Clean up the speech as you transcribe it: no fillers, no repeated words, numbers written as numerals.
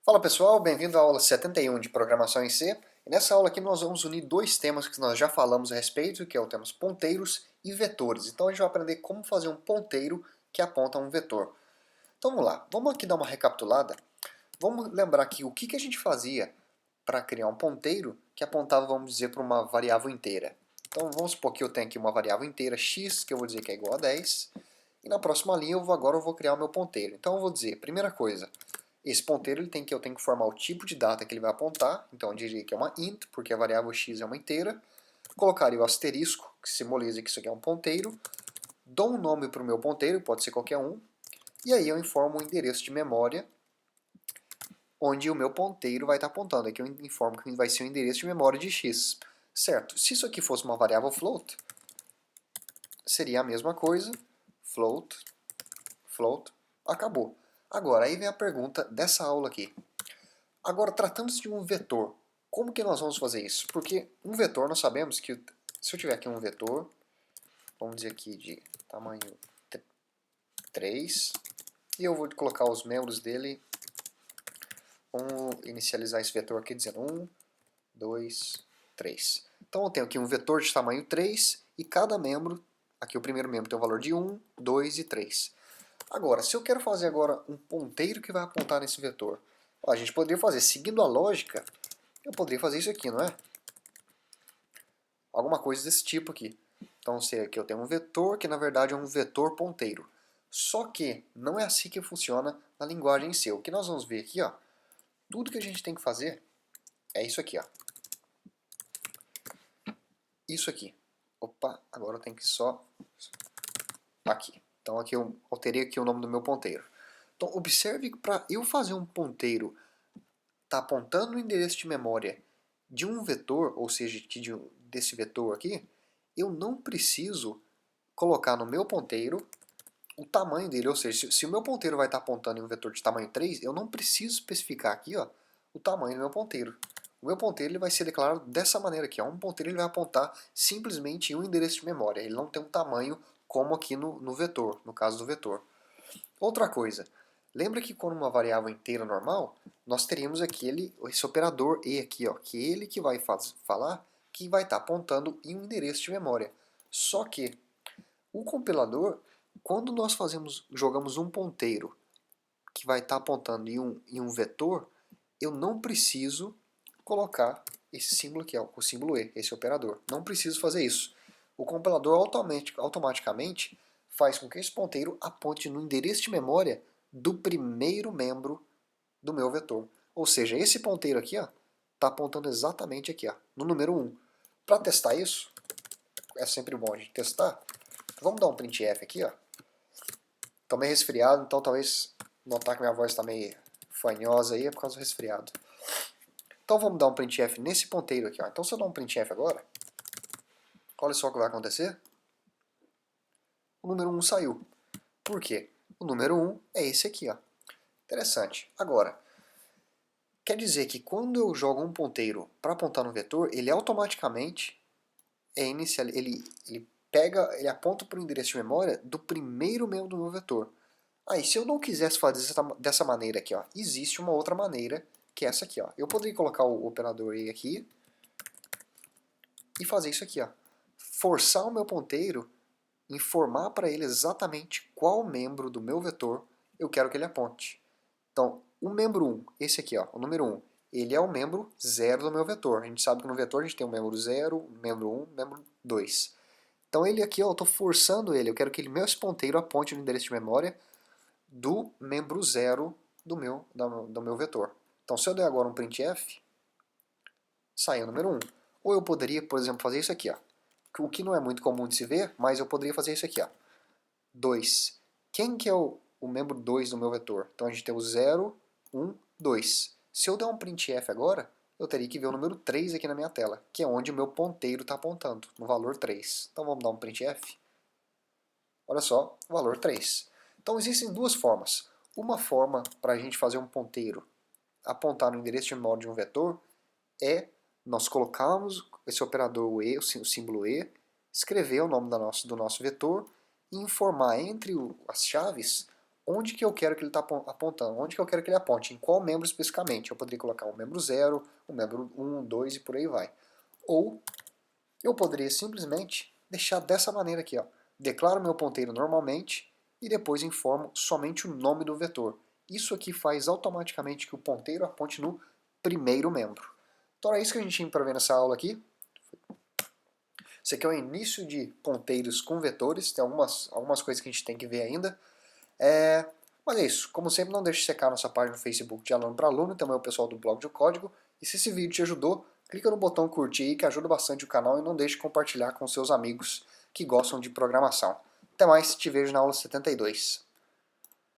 Fala pessoal, bem-vindo à aula 71 de Programação em C. E nessa aula aqui nós vamos unir dois temas que nós já falamos a respeito, que é o temas ponteiros e vetores. Então a gente vai aprender como fazer um ponteiro que aponta a um vetor. Então vamos lá, vamos aqui dar uma recapitulada. Vamos lembrar aqui o que a gente fazia para criar um ponteiro que apontava, vamos dizer, para uma variável inteira. Então vamos supor que eu tenho aqui uma variável inteira x, que eu vou dizer que é igual a 10. E na próxima linha agora eu vou criar o meu ponteiro. Então eu vou dizer, primeira coisa, esse ponteiro eu tenho que formar o tipo de data que ele vai apontar, então eu diria que é uma int, porque a variável x é uma inteira. Colocaria o asterisco, que simboliza que isso aqui é um ponteiro. Dou um nome para o meu ponteiro, pode ser qualquer um. E aí eu informo o endereço de memória onde o meu ponteiro vai estar apontando. Aqui eu informo que vai ser o endereço de memória de x. Certo, se isso aqui fosse uma variável float, seria a mesma coisa. Float, acabou. Agora, aí vem a pergunta dessa aula aqui. Agora, tratando-se de um vetor, como que nós vamos fazer isso? Porque um vetor, nós sabemos que, se eu tiver aqui um vetor, vamos dizer aqui de tamanho 3, e eu vou colocar os membros dele, vamos inicializar esse vetor aqui dizendo 1, 2, 3. Então eu tenho aqui um vetor de tamanho 3, e cada membro, aqui o primeiro membro tem o valor de 1, 2 e 3. Agora, se eu quero fazer agora um ponteiro que vai apontar nesse vetor, ó, a gente poderia fazer, seguindo a lógica, eu poderia fazer isso aqui, não é? Alguma coisa desse tipo aqui. Então, se aqui eu tenho um vetor, que na verdade é um vetor ponteiro. Só que não é assim que funciona na linguagem em C. O que nós vamos ver aqui, ó, tudo que a gente tem que fazer é isso aqui, ó. Isso aqui. Opa, agora eu tenho que só aqui. Então aqui eu alterei aqui o nome do meu ponteiro. Então observe que para eu fazer um ponteiro tá apontando o endereço de memória de um vetor, ou seja, desse vetor aqui, eu não preciso colocar no meu ponteiro o tamanho dele, ou seja, se o meu ponteiro vai estar apontando em um vetor de tamanho 3, eu não preciso especificar aqui, ó, o tamanho do meu ponteiro. O meu ponteiro ele vai ser declarado dessa maneira aqui, ó. Um ponteiro ele vai apontar simplesmente em um endereço de memória, ele não tem um tamanho como aqui no vetor, no caso do vetor. Outra coisa, lembra que quando uma variável inteira normal, nós teríamos aqui esse operador e aqui, ó, que ele que vai falar que vai estar apontando em um endereço de memória. Só que o compilador, quando nós jogamos um ponteiro que vai estar apontando em um vetor, eu não preciso colocar esse símbolo aqui, ó, o símbolo E, esse operador. Não preciso fazer isso. O compilador automaticamente faz com que esse ponteiro aponte no endereço de memória do primeiro membro do meu vetor. Ou seja, esse ponteiro aqui está apontando exatamente aqui, ó, no número 1. Para testar isso, é sempre bom a gente testar. Vamos dar um printf aqui, ó. Tô meio resfriado, então talvez notar que minha voz está meio fanhosa aí é por causa do resfriado. Então vamos dar um printf nesse ponteiro aqui, ó. Então se eu dar um printf agora, olha só o que vai acontecer. O número 1 saiu. Por quê? O número 1 é esse aqui, ó. Interessante. Agora, quer dizer que quando eu jogo um ponteiro para apontar no vetor, ele automaticamente ele aponta para o endereço de memória do primeiro membro do meu vetor. Aí, se eu não quisesse fazer dessa maneira aqui, ó, existe uma outra maneira, que é essa aqui, ó. Eu poderia colocar o operador E aqui e fazer isso aqui, ó. Forçar o meu ponteiro, informar para ele exatamente qual membro do meu vetor eu quero que ele aponte. Então, o membro 1, esse aqui, ó, o número 1, ele é o membro 0 do meu vetor. A gente sabe que no vetor a gente tem o membro 0, o membro 1, o membro 2. Então ele aqui, ó, eu estou forçando ele, eu quero que meu ponteiro aponte no endereço de memória do membro 0 do meu vetor. Então se eu der agora um printf, sai o número 1. Ou eu poderia, por exemplo, fazer isso aqui, ó. O que não é muito comum de se ver, mas eu poderia fazer isso aqui, ó. 2. Quem que é o membro 2 do meu vetor? Então a gente tem o 0, 1, 2. Se eu der um printf agora, eu teria que ver o número 3 aqui na minha tela, que é onde o meu ponteiro está apontando, no valor 3. Então vamos dar um printf. Olha só, o valor 3. Então existem duas formas. Uma forma para a gente fazer um ponteiro apontar no endereço de memória de um vetor é nós colocarmos esse operador o E, o símbolo E, escrever o nome do nosso vetor e informar entre as chaves onde que eu quero que ele está apontando, onde que eu quero que ele aponte, em qual membro especificamente. Eu poderia colocar um membro 0, um membro 1, 2 e por aí vai. Ou eu poderia simplesmente deixar dessa maneira aqui, ó. Declaro meu ponteiro normalmente e depois informo somente o nome do vetor. Isso aqui faz automaticamente que o ponteiro aponte no primeiro membro. Então é isso que a gente tinha para ver nessa aula aqui. Esse aqui é o início de ponteiros com vetores, tem algumas coisas que a gente tem que ver ainda. Mas é isso, como sempre não deixe de secar nossa página no Facebook de Aluno para Aluno, também o pessoal do blog de código. E se esse vídeo te ajudou, clica no botão curtir aí que ajuda bastante o canal e não deixe de compartilhar com seus amigos que gostam de programação. Até mais, te vejo na aula 72.